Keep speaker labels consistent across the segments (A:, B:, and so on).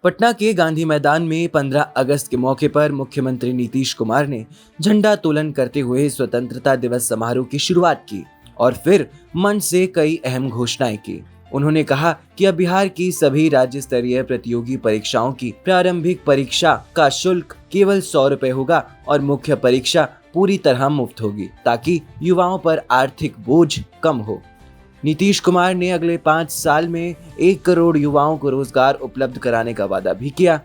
A: पटना के गांधी मैदान में 15 अगस्त के मौके पर मुख्यमंत्री नीतीश कुमार ने झंडोत्तोलन करते हुए स्वतंत्रता दिवस समारोह की शुरुआत की और फिर मंच से कई अहम घोषणाएं की। उन्होंने कहा कि अब बिहार की सभी राज्य स्तरीय प्रतियोगी परीक्षाओं की प्रारंभिक परीक्षा का शुल्क केवल 100 रुपए होगा और मुख्य परीक्षा पूरी तरह मुफ्त होगी ताकि युवाओं पर आर्थिक बोझ कम हो। नीतीश कुमार ने अगले 5 साल में 1 करोड़ युवाओं को रोजगार उपलब्ध कराने का वादा भी किया।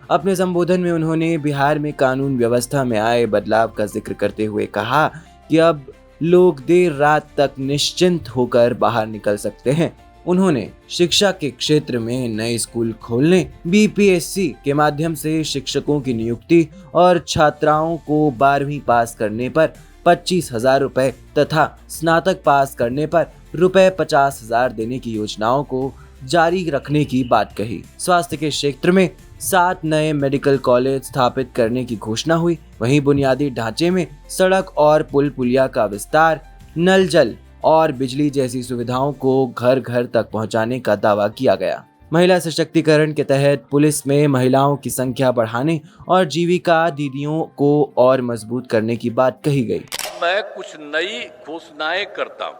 A: अपने संबोधन में उन्होंने बिहार में कानून व्यवस्था में आए बदलाव का जिक्र करते हुए कहा कि अब लोग देर रात तक निश्चिंत होकर बाहर निकल सकते हैं। उन्होंने शिक्षा के क्षेत्र में नए स्कूल खोलने, बीपीएससी के माध्यम से शिक्षकों की नियुक्ति और छात्राओं को 12वीं पास करने पर 25,000 रुपए तथा स्नातक पास करने पर रुपए 50,000 देने की योजनाओं को जारी रखने की बात कही। स्वास्थ्य के क्षेत्र में 7 नए मेडिकल कॉलेज स्थापित करने की घोषणा हुई। वहीं बुनियादी ढांचे में सड़क और पुल पुलिया का विस्तार, नल जल और बिजली जैसी सुविधाओं को घर घर तक पहुंचाने का दावा किया गया। महिला सशक्तिकरण के तहत पुलिस में महिलाओं की संख्या बढ़ाने और जीविका दीदियों को और मजबूत करने की बात कही गई।
B: मैं कुछ नई घोषणाएं करता हूं।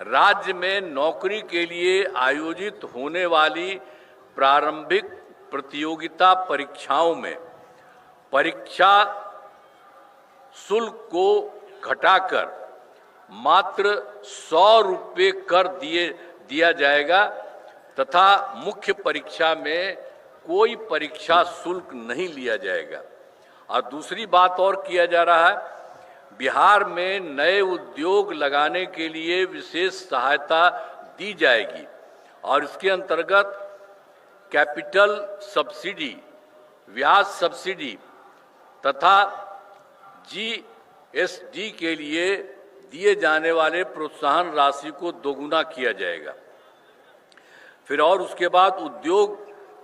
B: राज्य में नौकरी के लिए आयोजित होने वाली प्रारंभिक प्रतियोगिता परीक्षाओं में परीक्षा शुल्क को घटाकर मात्र 100 रुपये कर दिया जाएगा तथा मुख्य परीक्षा में कोई परीक्षा शुल्क नहीं लिया जाएगा। और दूसरी बात और किया जा रहा है, बिहार में नए उद्योग लगाने के लिए विशेष सहायता दी जाएगी और इसके अंतर्गत कैपिटल सब्सिडी, ब्याज सब्सिडी तथा जीएसडी के लिए दिए जाने वाले प्रोत्साहन राशि को दोगुना किया जाएगा। फिर और उसके बाद उद्योग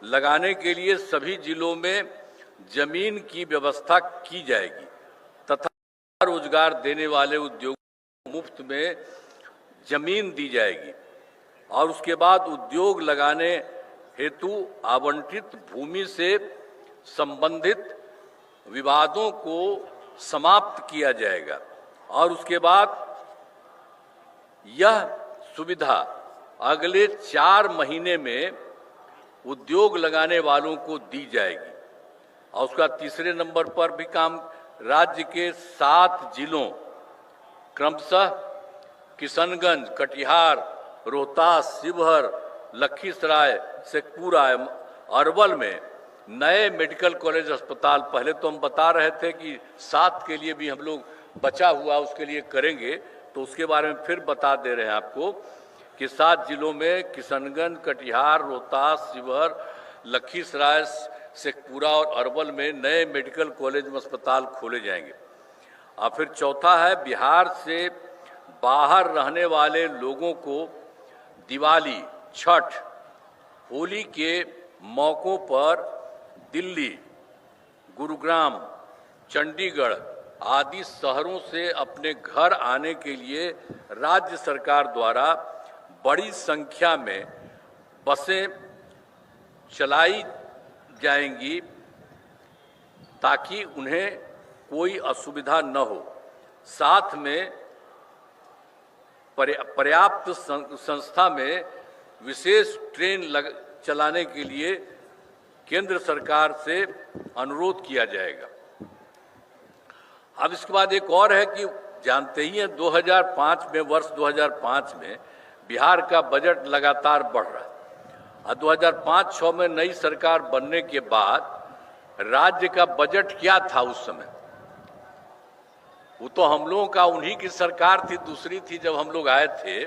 B: लगाने के लिए सभी जिलों में जमीन की व्यवस्था की जाएगी तथा रोजगार देने वाले उद्योगों को मुफ्त में जमीन दी जाएगी और उसके बाद उद्योग लगाने हेतु आवंटित भूमि से संबंधित विवादों को समाप्त किया जाएगा और उसके बाद यह सुविधा अगले 4 महीने में उद्योग लगाने वालों को दी जाएगी। और उसका तीसरे नंबर पर भी काम राज्य के 7 जिलों क्रमशः किशनगंज, कटिहार, रोहतास, शिवहर, लखीसराय, शेखपुरा, अरवल में नए मेडिकल कॉलेज अस्पताल, पहले तो हम बता रहे थे कि 7 के लिए भी हम लोग बचा हुआ उसके लिए करेंगे, तो उसके बारे में फिर बता दे रहे हैं आपको कि 7 जिलों में किशनगंज, कटिहार, रोहतास, शिवहर, लखीसराय, शेखपुरा और अरवल में नए मेडिकल कॉलेज में अस्पताल खोले जाएंगे। और फिर चौथा है, बिहार से बाहर रहने वाले लोगों को दिवाली, छठ, होली के मौक़ों पर दिल्ली, गुरुग्राम, चंडीगढ़ आदि शहरों से अपने घर आने के लिए राज्य सरकार द्वारा बड़ी संख्या में बसें चलाई जाएंगी ताकि उन्हें कोई असुविधा न हो। साथ में पर्याप्त संस्था में विशेष ट्रेन चलाने के लिए केंद्र सरकार से अनुरोध किया जाएगा। अब इसके बाद एक और है कि जानते ही हैं 2005 में, वर्ष 2005 में बिहार का बजट लगातार बढ़ रहा है और 2005-06 में नई सरकार बनने के बाद राज्य का बजट क्या था उस समय? वो तो हम लोगों का उन्हीं की सरकार थी, दूसरी थी जब हम लोग आए थे,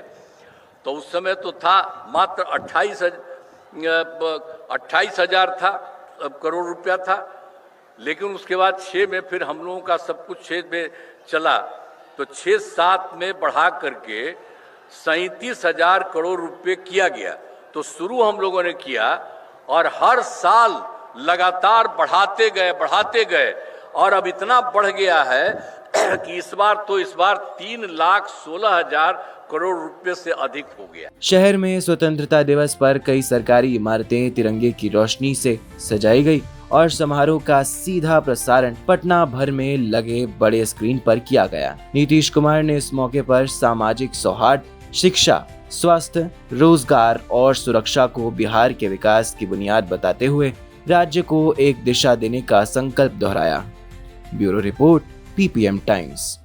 B: तो उस समय तो था मात्र 28,000 था करोड़ रुपया था। लेकिन उसके बाद 6 में फिर हम लोगों का सब कुछ 6 में चला तो 6-7 में बढ़ा करके 37,000 करोड़ रुपए किया गया। तो शुरू हम लोगों ने किया और हर साल लगातार बढ़ाते गए और अब इतना बढ़ गया है कि इस बार 3,16,000 करोड़ रुपए से अधिक हो गया।
A: शहर में स्वतंत्रता दिवस पर कई सरकारी इमारतें तिरंगे की रोशनी से सजाई गई और समारोह का सीधा प्रसारण पटना भर में लगे बड़े स्क्रीन पर किया गया। नीतीश कुमार ने इस मौके पर सामाजिक सौहार्द, शिक्षा, स्वास्थ्य, रोजगार और सुरक्षा को बिहार के विकास की बुनियाद बताते हुए राज्य को एक दिशा देने का संकल्प दोहराया। Bureau report, PPM times.